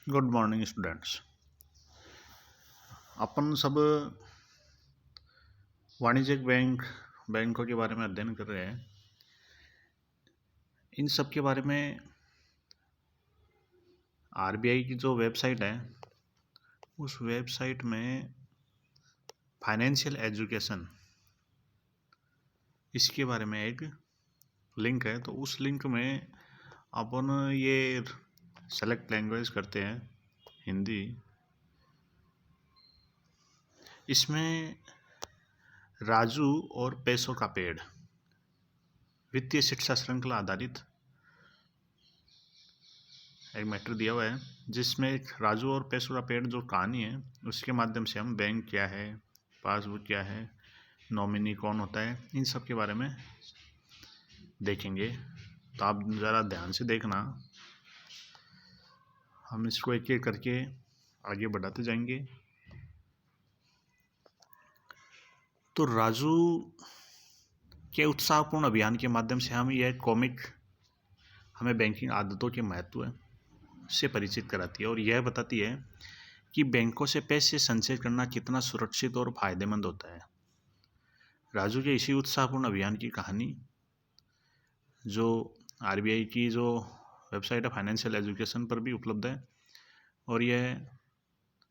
Good morning students. अपन सब वाणिज्यिक बैंकों के बारे में अध्ययन कर रहे हैं। इन सब के बारे में आरबीआई की जो वेबसाइट है उस वेबसाइट में फाइनेंशियल एजुकेशन इसके बारे में एक लिंक है। तो उस लिंक में अपन ये सेलेक्ट लैंग्वेज करते हैं हिंदी। इसमें राजू और पैसों का पेड़ वित्तीय शिक्षा श्रृंखला आधारित एक मैटर दिया हुआ है, जिसमें एक राजू और पैसों का पेड़ जो कहानी है उसके माध्यम से हम बैंक क्या है, पासबुक क्या है, नॉमिनी कौन होता है, इन सब के बारे में देखेंगे। तो आप ज़रा ध्यान से देखना, हम इसको एक एक करके आगे बढ़ाते जाएंगे। तो राजू के उत्साहपूर्ण अभियान के माध्यम से हम यह कॉमिक हमें बैंकिंग आदतों के महत्व से परिचित कराती है और यह बताती है कि बैंकों से पैसे संचय करना कितना सुरक्षित और फायदेमंद होता है। राजू के इसी उत्साहपूर्ण अभियान की कहानी जो आरबीआई की जो वेबसाइट है फाइनेंशियल एजुकेशन पर भी उपलब्ध है और यह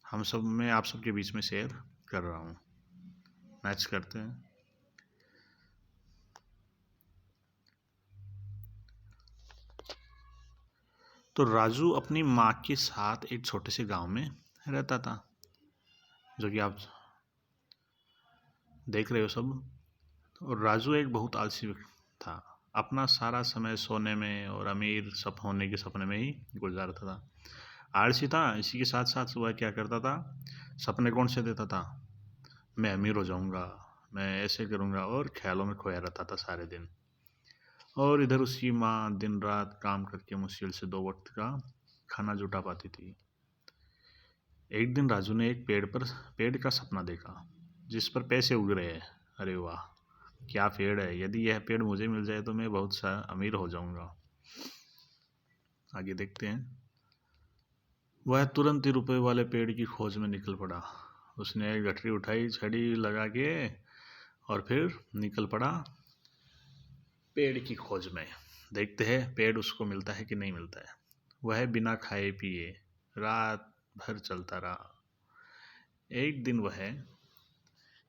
हम सब में आप सबके बीच में शेयर कर रहा हूँ। मैच करते हैं। तो राजू अपनी माँ के साथ एक छोटे से गांव में रहता था, जो कि आप देख रहे हो सब। और राजू एक बहुत आलसी था, अपना सारा समय सोने में और अमीर सब होने के सपने में ही गुजारता था। आलसी था, इसी के साथ साथ वह क्या करता था, सपने कौन से देता था, मैं अमीर हो जाऊंगा, मैं ऐसे करूंगा, और ख्यालों में खोया रहता था सारे दिन। और इधर उसकी माँ दिन रात काम करके मुश्किल से 2 वक्त का खाना जुटा पाती थी। एक दिन राजू ने एक पेड़ का सपना देखा जिस पर पैसे उग रहे हैं। अरे वाह, क्या पेड़ है, यदि यह पेड़ मुझे मिल जाए तो मैं बहुत सा अमीर हो जाऊंगा। आगे देखते हैं। वह तुरंत ही रुपए वाले पेड़ की खोज में निकल पड़ा। उसने एक गठरी उठाई, छड़ी लगा के, और फिर निकल पड़ा पेड़ की खोज में। देखते हैं पेड़ उसको मिलता है कि नहीं मिलता है। वह बिना खाए पिए रात भर चलता रहा। एक दिन वह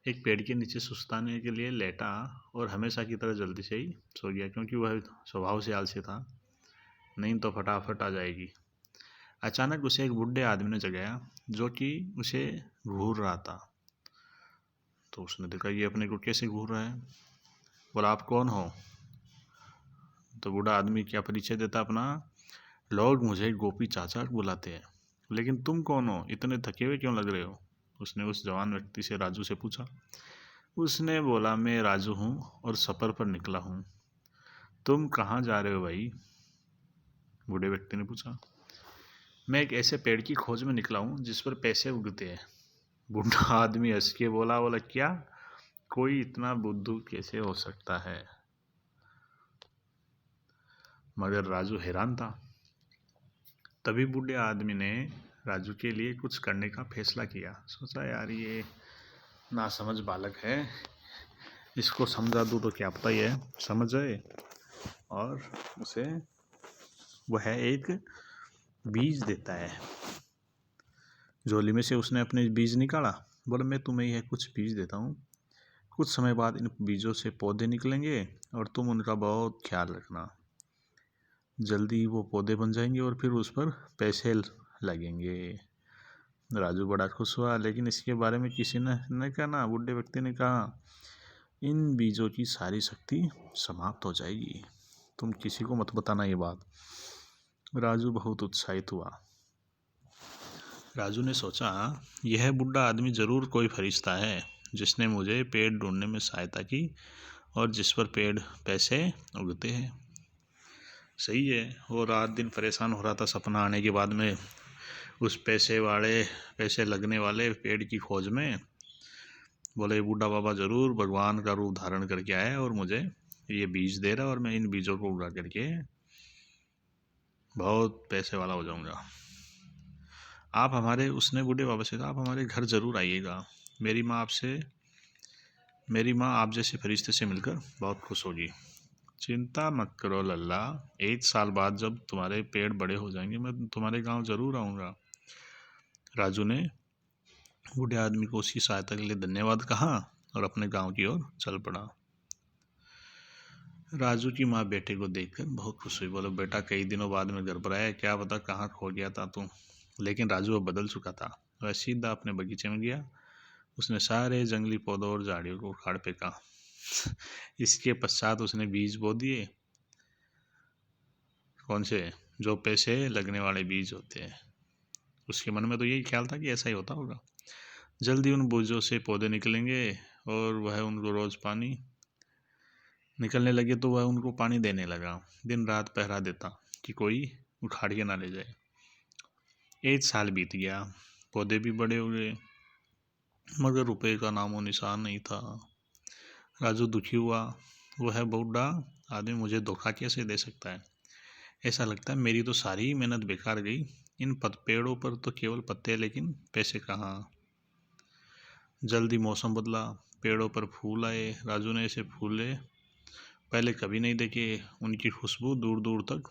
एक पेड़ के नीचे सुस्ताने के लिए लेटा और हमेशा की तरह जल्दी से ही सो गया, क्योंकि वह स्वभाव से आलसी था, नींद तो फटाफट आ जाएगी। अचानक उसे एक बूढ़े आदमी ने जगाया जो कि उसे घूर रहा था। तो उसने देखा ये अपने को कैसे घूर रहा है। बोला, आप कौन हो? तो बूढ़ा आदमी क्या परिचय देता अपना, लोग मुझे गोपी चाचा बुलाते हैं, लेकिन तुम कौन हो, इतने थके हुए क्यों लग रहे हो? उसने उस जवान व्यक्ति से राजू से पूछा। उसने बोला, मैं राजू हूँ और सफ़र पर निकला हूँ। तुम कहाँ जा रहे हो भाई? बूढ़े व्यक्ति ने पूछा। मैं एक ऐसे पेड़ की खोज में निकला हूँ जिस पर पैसे उगते हैं। बूढ़ा आदमी हंस के बोला क्या, कोई इतना बुद्धू कैसे हो सकता है? मगर राजू हैरान था। तभी बूढ़े आदमी ने राजू के लिए कुछ करने का फैसला किया। सोचा, यार ये नासमझ बालक है, इसको समझा दूँ तो क्या पता ये समझ जाए। और उसे वह एक बीज देता है। झोली में से उसने अपने बीज निकाला। बोला, मैं तुम्हें यह कुछ बीज देता हूँ, कुछ समय बाद इन बीजों से पौधे निकलेंगे और तुम उनका बहुत ख्याल रखना। जल्दी वो पौधे बन जाएंगे और फिर उस पर पैसे लगेंगे। राजू बड़ा खुश हुआ, लेकिन इसके बारे में किसी ने नहीं कहा ना। बूढ़े व्यक्ति ने कहा, इन बीजों की सारी शक्ति समाप्त हो जाएगी, तुम किसी को मत बताना ये बात। राजू बहुत उत्साहित हुआ। राजू ने सोचा, यह बूढ़ा आदमी ज़रूर कोई फरिश्ता है जिसने मुझे पेड़ ढूंढने में सहायता की और जिस पर पेड़ पैसे उगते हैं। सही है। वो रात दिन परेशान हो रहा था सपना आने के बाद में उस पैसे लगने वाले पेड़ की खोज में। बोले, बूढ़ा बाबा ज़रूर भगवान का रूप धारण करके आया और मुझे ये बीज दे रहा और मैं इन बीजों को उगा करके बहुत पैसे वाला हो जाऊंगा। आप हमारे उसने बूढ़े बाबा से कहा, आप हमारे घर ज़रूर आइएगा। मेरी माँ आप जैसे फरिश्ते से मिलकर बहुत खुश होगी। चिंता मत करो लल्ला, 1 साल बाद जब तुम्हारे पेड़ बड़े हो जाएंगे मैं तुम्हारे गांव ज़रूर आऊँगा। राजू ने बूढ़े आदमी को उसकी सहायता के लिए धन्यवाद कहा और अपने गांव की ओर चल पड़ा। राजू की माँ बेटे को देखकर बहुत खुश हुई। बोलो बेटा, कई दिनों बाद में घर पर आया, क्या पता कहाँ खो गया था तू। लेकिन राजू अब बदल चुका था। वह सीधा अपने बगीचे में गया। उसने सारे जंगली पौधों और झाड़ियों को उखाड़ फेंका। इसके पश्चात उसने बीज बो दिए। कौन से? जो पैसे लगने वाले बीज होते हैं। उसके मन में तो यही ख्याल था कि ऐसा ही होता होगा। जल्दी उन बीजों से पौधे निकलेंगे और वह उनको रोज पानी निकलने लगे तो वह उनको पानी देने लगा। दिन रात पहरा देता कि कोई उखाड़ के ना ले जाए। 1 साल बीत गया। पौधे भी बड़े हो गए, मगर रुपए का नामो निशान नहीं था। राजू दुखी हुआ। वह बूढ़ा आदमी मुझे धोखा कैसे दे सकता है? ऐसा लगता है मेरी तो सारी ही मेहनत बेकार गई। इन पेड़ों पर तो केवल पत्ते, लेकिन पैसे कहाँ। जल्दी मौसम बदला, पेड़ों पर फूल आए। राजू ने ऐसे फूले पहले कभी नहीं देखे। उनकी खुशबू दूर दूर तक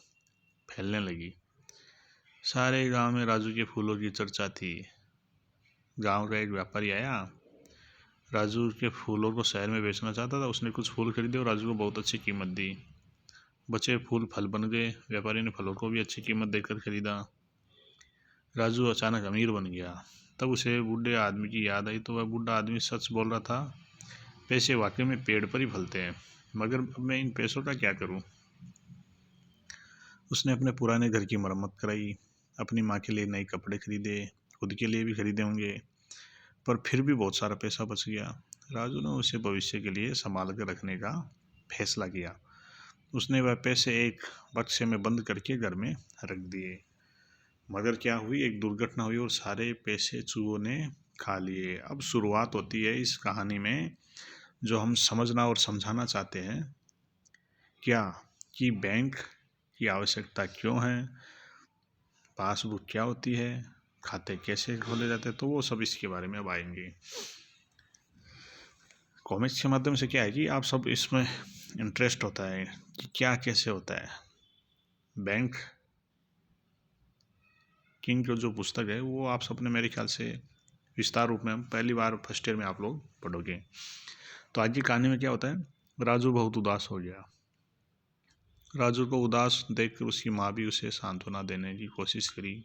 फैलने लगी। सारे गांव में राजू के फूलों की चर्चा थी। गांव का एक व्यापारी आया। राजू के फूलों को शहर में बेचना चाहता था। उसने कुछ फूल खरीदे और राजू को बहुत अच्छी कीमत दी। बचे फूल फल बन गए। व्यापारी ने फलों को भी अच्छी कीमत देकर खरीदा। राजू अचानक अमीर बन गया। तब उसे बूढ़े आदमी की याद आई तो वह बूढ़ा आदमी सच बोल रहा था। पैसे वाकई में पेड़ पर ही फलते हैं, मगर अब मैं इन पैसों का क्या करूं? उसने अपने पुराने घर की मरम्मत कराई, अपनी माँ के लिए नए कपड़े खरीदे, खुद के लिए भी खरीदे होंगे, पर फिर भी बहुत सारा पैसा बच गया। राजू ने उसे भविष्य के लिए संभाल कर रखने का फैसला किया। उसने वह पैसे एक बक्से में बंद करके घर में रख दिए। मगर क्या हुई, एक दुर्घटना हुई और सारे पैसे चूहों ने खा लिए। अब शुरुआत होती है इस कहानी में जो हम समझना और समझाना चाहते हैं, क्या कि बैंक की आवश्यकता क्यों है, पासबुक क्या होती है, खाते कैसे खोले जाते हैं, तो वो सब इसके बारे में अब आएंगे। कॉमिक्स के माध्यम से क्या है कि आप सब इसमें इंटरेस्ट होता है कि क्या कैसे होता है। बैंक किंग का जो पुस्तक है वो आप सबने मेरे ख्याल से विस्तार रूप में पहली बार फर्स्ट ईयर में आप लोग पढ़ोगे। तो आज की कहानी में क्या होता है, राजू बहुत उदास हो गया। राजू को उदास देखकर उसकी माँ भी उसे सांत्वना देने की कोशिश करी।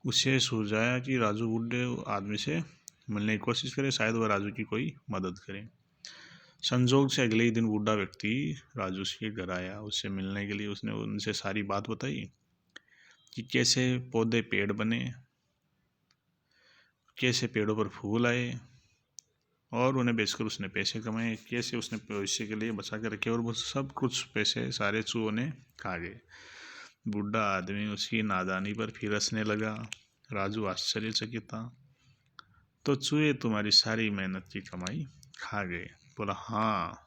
उसे सुझाया कि राजू बूढ़े आदमी से मिलने की कोशिश करे, शायद वह राजू की कोई मदद करे। संजोग से अगले ही दिन बूढ़ा व्यक्ति राजू के घर आया। उससे मिलने के लिए उसने उनसे सारी बात बताई कि कैसे पौधे पेड़ बने, कैसे पेड़ों पर फूल आए और उन्हें बेचकर उसने पैसे कमाए, कैसे उसने भविष्य के लिए बचा कर रखे और वो सब कुछ पैसे सारे चूहों ने खा गए। बूढ़ा आदमी उसकी नादानी पर फिर हंसने लगा। राजू आश्चर्यचकित था। तो चूहे तुम्हारी सारी मेहनत की कमाई खा गए? बोला, हाँ,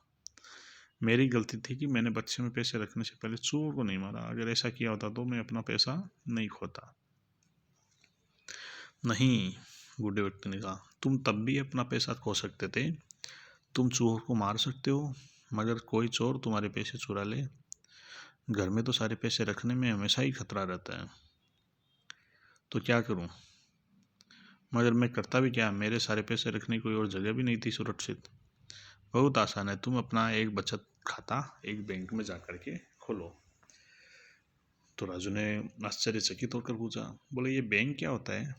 मेरी गलती थी कि मैंने बक्से में पैसे रखने से पहले चूहों को नहीं मारा। अगर ऐसा किया होता तो मैं अपना पैसा नहीं खोता। नहीं, बूढ़े व्यक्ति ने कहा, तुम तब भी अपना पैसा खो सकते थे। तुम चूहों को मार सकते हो, मगर कोई चोर तुम्हारे पैसे चुरा ले। घर में तो सारे पैसे रखने में हमेशा ही खतरा रहता है। तो क्या करूं? मगर मैं करता भी क्या, मेरे सारे पैसे रखने की कोई और जगह भी नहीं थी सुरक्षित। बहुत आसान है, तुम अपना एक बचत खाता एक बैंक में जा कर के खोलो। तो राजू ने आश्चर्यचकित होकर पूछा, बोले, ये बैंक क्या होता है?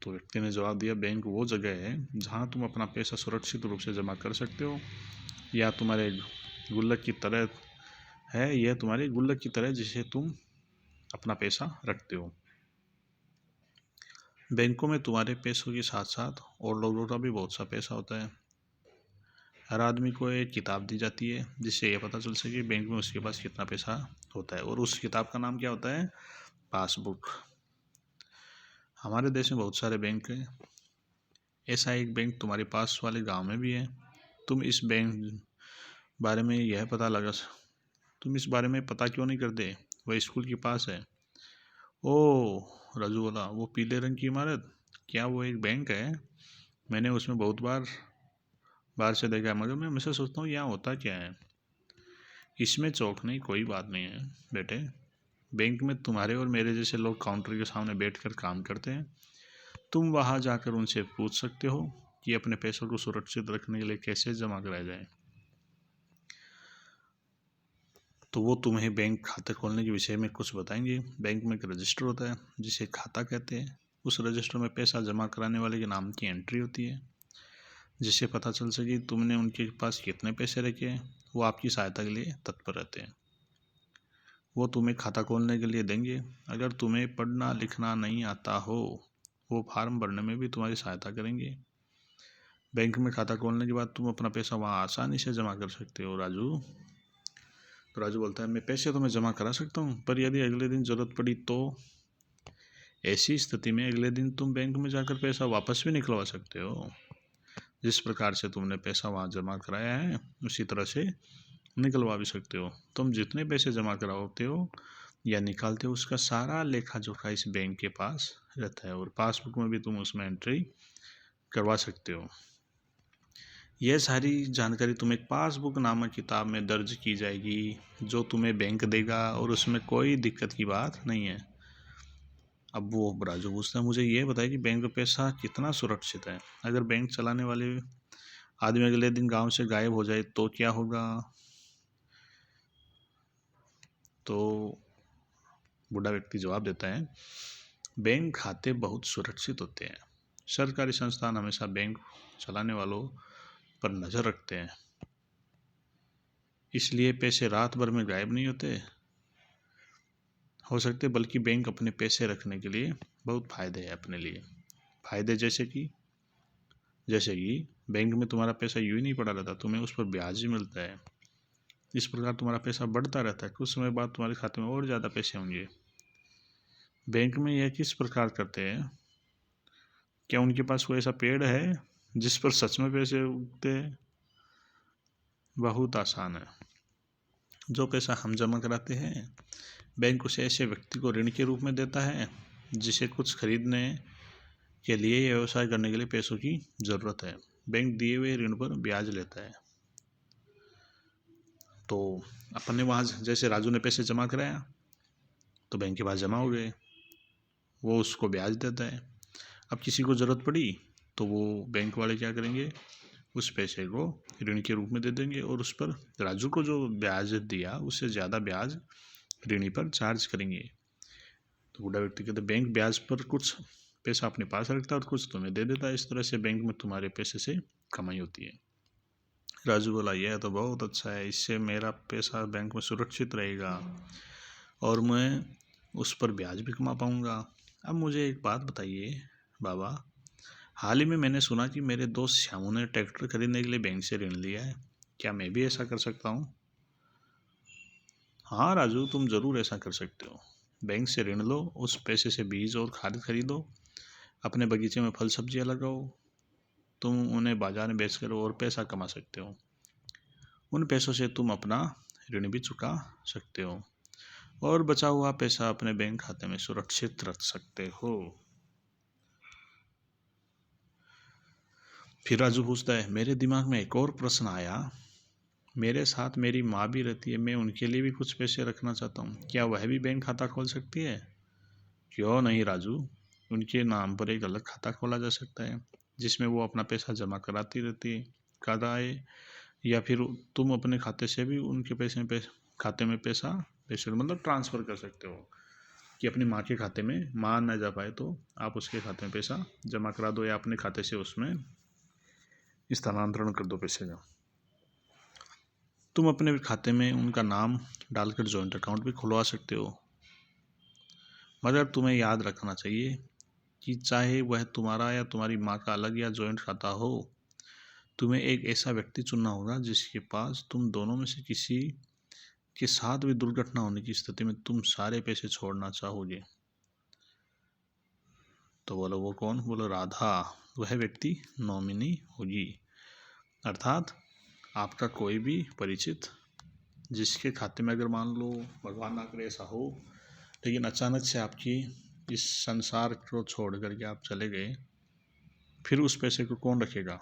तो व्यक्ति ने जवाब दिया, बैंक वो जगह है जहाँ तुम अपना पैसा सुरक्षित रूप से जमा कर सकते हो, या तुम्हारे गुल्लक की तरह है, यह तुम्हारे गुल्लक की तरह जिसे तुम अपना पैसा रखते हो। बैंकों में तुम्हारे पैसों के साथ साथ और लोगों का भी बहुत सा पैसा होता है। हर आदमी को एक किताब दी जाती है जिससे यह पता चल सके बैंक में उसके पास कितना पैसा होता है, और उस किताब का नाम क्या होता है? पासबुक। हमारे देश में बहुत सारे बैंक हैं। ऐसा एक बैंक तुम्हारे पास वाले गांव में भी है। तुम इस बैंक बारे में यह पता लगा तुम इस बारे में पता क्यों नहीं करते? वह स्कूल के पास है। ओह, राजू बोला, वो पीले रंग की इमारत, क्या वो एक बैंक है? मैंने उसमें बहुत बार से देखा है, मगर मैं हमेशा सोचता हूँ यहाँ होता क्या है। इसमें चौंकने की कोई बात नहीं है बेटे। बैंक में तुम्हारे और मेरे जैसे लोग काउंटर के सामने बैठकर काम करते हैं। तुम वहाँ जाकर उनसे पूछ सकते हो कि अपने पैसों को सुरक्षित रखने के लिए कैसे जमा कराया जाए। तो वो तुम्हें बैंक खाते खोलने के विषय में कुछ बताएंगे। बैंक में एक रजिस्टर होता है जिसे खाता कहते हैं। उस रजिस्टर में पैसा जमा कराने वाले के नाम की एंट्री होती है, जिससे पता चल सके तुमने उनके पास कितने पैसे रखे हैं। वो आपकी सहायता के लिए तत्पर रहते हैं। वो तुम्हें खाता खोलने के लिए देंगे। अगर तुम्हें पढ़ना लिखना नहीं आता हो, वो फार्म भरने में भी तुम्हारी सहायता करेंगे। बैंक में खाता खोलने के बाद तुम अपना पैसा वहाँ आसानी से जमा कर सकते हो राजू। तो राजू बोलता है, मैं पैसे तो मैं जमा करा सकता हूँ, पर यदि अगले दिन ज़रूरत पड़ी तो? ऐसी स्थिति में अगले दिन तुम बैंक में जाकर पैसा वापस भी निकलवा सकते हो। जिस प्रकार से तुमने पैसा वहाँ जमा कराया है, उसी तरह से निकलवा भी सकते हो। तुम जितने पैसे जमा कराते हो या निकालते हो, उसका सारा लेखा जोखा इस बैंक के पास रहता है, और पासबुक में भी तुम उसमें एंट्री करवा सकते हो। यह सारी जानकारी तुम्हें एक पासबुक नामक किताब में दर्ज की जाएगी, जो तुम्हें बैंक देगा, और उसमें कोई दिक्कत की बात नहीं है। अब वो राजू पूछता है, मुझे ये बताइए कि बैंक में पैसा कितना सुरक्षित है? अगर बैंक चलाने वाले आदमी अगले दिन गांव से गायब हो जाए तो क्या होगा? तो बूढ़ा व्यक्ति जवाब देता है, बैंक खाते बहुत सुरक्षित होते हैं। सरकारी संस्थान हमेशा बैंक चलाने वालों पर नज़र रखते हैं, इसलिए पैसे रात भर में गायब नहीं हो सकते, बल्कि बैंक अपने पैसे रखने के लिए बहुत फ़ायदे हैं अपने लिए। फ़ायदे जैसे कि बैंक में तुम्हारा पैसा यूँ ही नहीं पड़ा रहता, तुम्हें उस पर ब्याज भी मिलता है। इस प्रकार तुम्हारा पैसा बढ़ता रहता है, कुछ समय बाद तुम्हारे खाते में और ज़्यादा पैसे होंगे। बैंक में यह किस प्रकार करते हैं? क्या उनके पास कोई ऐसा पेड़ है जिस पर सच में पैसे उगते हैं? बहुत आसान है। जो पैसा हम जमा कराते हैं, बैंक उसे ऐसे व्यक्ति को ऋण के रूप में देता है जिसे कुछ खरीदने के लिए या व्यवसाय करने के लिए पैसों की ज़रूरत है। बैंक दिए हुए ऋण पर ब्याज लेता है। तो अपन ने वहाँ जैसे राजू ने पैसे जमा कराया तो बैंक के पास जमा हो गए, वो उसको ब्याज देता है। अब किसी को ज़रूरत पड़ी तो वो बैंक वाले क्या करेंगे, उस पैसे को ऋण के रूप में दे देंगे, और उस पर राजू को जो ब्याज दिया उससे ज़्यादा ब्याज ऋणी पर चार्ज करेंगे। तो बूढ़ा व्यक्ति कहते, बैंक ब्याज पर कुछ पैसा अपने पास रखता है और कुछ तुम्हें दे देता है। इस तरह से बैंक में तुम्हारे पैसे से कमाई होती है। राजू बोला, यह तो बहुत अच्छा है, इससे मेरा पैसा बैंक में सुरक्षित रहेगा और मैं उस पर ब्याज भी कमा पाऊँगा। अब मुझे एक बात बताइए बाबा, हाल ही में मैंने सुना कि मेरे दोस्त श्यामू ने ट्रैक्टर खरीदने के लिए बैंक से ऋण लिया है, क्या मैं भी ऐसा कर सकता हूँ? हाँ राजू, तुम ज़रूर ऐसा कर सकते हो। बैंक से ऋण लो, उस पैसे से बीज और खाद खरीदो, अपने बगीचे में फल सब्जियाँ लगाओ। तुम उन्हें बाजार में बेचकर और पैसा कमा सकते हो। उन पैसों से तुम अपना ऋण भी चुका सकते हो और बचा हुआ पैसा अपने बैंक खाते में सुरक्षित रख सकते हो। फिर राजू पूछता है, मेरे दिमाग में एक और प्रश्न आया। मेरे साथ मेरी माँ भी रहती है, मैं उनके लिए भी कुछ पैसे रखना चाहता हूँ, क्या वह भी बैंक खाता खोल सकती है? क्यों नहीं राजू, उनके नाम पर एक अलग खाता खोला जा सकता है जिसमें वो अपना पैसा जमा कराती रहती है, कराए, या फिर तुम अपने खाते से भी उनके खाते में पैसे मतलब ट्रांसफ़र कर सकते हो कि अपनी माँ के खाते में, माँ न जा पाए तो आप उसके खाते में पैसा जमा करा दो, या अपने खाते से उसमें स्थानांतरण कर दो पैसे का। तुम अपने खाते में उनका नाम डालकर जॉइंट अकाउंट भी खुलवा सकते हो, मगर तुम्हें याद रखना चाहिए कि चाहे वह तुम्हारा या तुम्हारी माँ का अलग या जॉइंट खाता हो, तुम्हें एक ऐसा व्यक्ति चुनना होगा जिसके पास तुम दोनों में से किसी के साथ भी दुर्घटना होने की स्थिति में तुम सारे पैसे छोड़ना चाहोगे। तो बोलो, वो कौन? बोलो, राधा। वह व्यक्ति नॉमिनी होगी, अर्थात आपका कोई भी परिचित जिसके खाते में, अगर मान लो भगवान ना करे ऐसा हो, लेकिन अचानक से आपकी इस संसार को छोड़ करके आप चले गए, फिर उस पैसे को कौन रखेगा।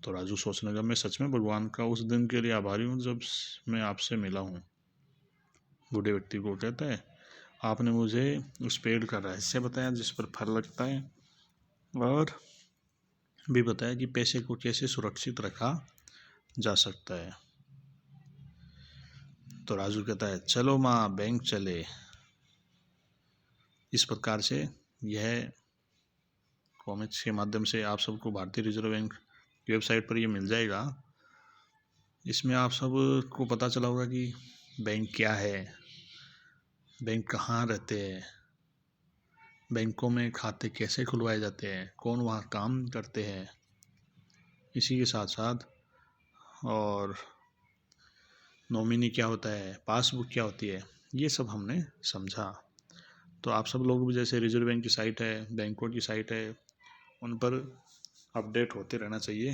तो राजू सोचने लगा, मैं सच में भगवान का उस दिन के लिए आभारी हूँ जब मैं आपसे मिला हूँ। बूढ़े व्यक्ति को कहता है, आपने मुझे उस पेड़ का रहस्य बताया जिस पर फल लगता है, और भी बताया कि पैसे को कैसे सुरक्षित रखा जा सकता है। तो राजू कहता है, चलो माँ बैंक चले। इस प्रकार से यह कॉमिक्स के माध्यम से आप सबको भारतीय रिजर्व बैंक की वेबसाइट पर ये मिल जाएगा। इसमें आप सबको पता चला होगा कि बैंक क्या है, बैंक कहाँ रहते हैं, बैंकों में खाते कैसे खुलवाए जाते हैं, कौन वहाँ काम करते हैं, इसी के साथ साथ और नॉमिनी क्या होता है, पासबुक क्या होती है, ये सब हमने समझा। तो आप सब लोग भी जैसे रिजर्व बैंक की साइट है, बैंकों की साइट है, उन पर अपडेट होते रहना चाहिए।